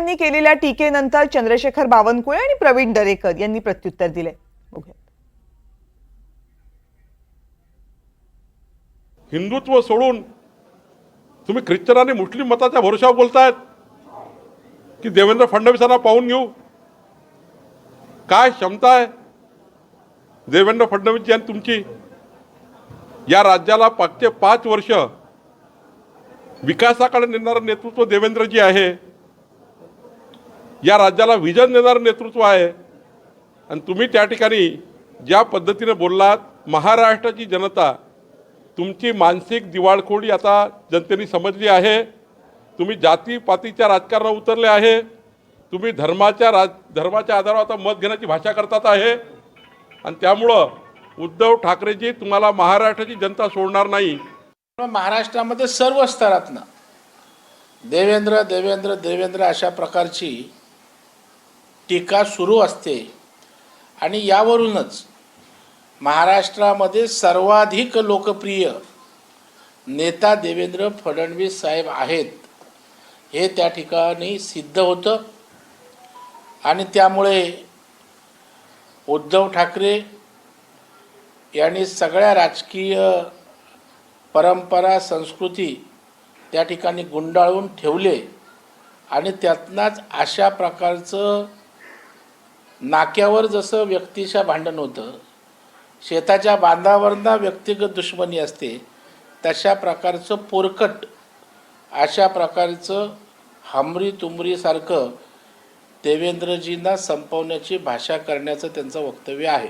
यांनी केलेल्या टीकेनंतर चंद्रशेखर बावनकुळे आणि प्रवीण दरेकर यांनी प्रत्युत्तर दिले. बघूया. हिंदुत्व सोडून तुम्ही ख्रिश्चन आणि मुस्लिम मताच्या भरोशावर बोलतायत की देवेंद्र फडणवीसांना पाहून घेऊ. काय क्षमता आहे देवेंद्र फडणवीसची आणि तुमची? या राज्याला मागचे 5 वर्ष विकासाकडे नेणारं नेतृत्व देवेंद्रजी आहे. या राज्याला व्हिजन देणारं नेतृत्व आहे. आणि तुम्ही त्या ठिकाणी ज्या पद्धतीने बोललात, महाराष्ट्राची जनता तुमची मानसिक दिवाळखोरी आता जनतेने समजली आहे. तुम्ही जातीपातीच्या राजकारणात उतरले आहे. तुम्ही धर्माच्या आधारावर आता मत घेण्याची भाषा करतात आहे. आणि त्यामुळं उद्धव ठाकरेजी तुम्हाला महाराष्ट्राची जनता सोडणार नाही. महाराष्ट्रामध्ये सर्व स्तरातनं देवेंद्र देवेंद्र देवेंद्र अशा प्रकारची टीका सुरू असते. आणि यावरूनच महाराष्ट्रामध्ये सर्वाधिक लोकप्रिय नेता देवेंद्र फडणवीस साहेब आहेत हे त्या ठिकाणी सिद्ध होतं. आणि त्यामुळे उद्धव ठाकरे यांनी सगळ्या राजकीय परंपरा संस्कृती त्या ठिकाणी गुंडाळून ठेवले. आणि त्यातनंच अशा प्रकारचं नाक्यावर जसं व्यक्तिशा भांडण होतं, शेताच्या बांधावरनं व्यक्तिगत दुश्मनी असते, तशा प्रकारचं पोरकट अशा प्रकारचं हमरी तुमरीसारखं देवेंद्रजींना संपवण्याची भाषा करण्याचं त्यांचं वक्तव्य आहे.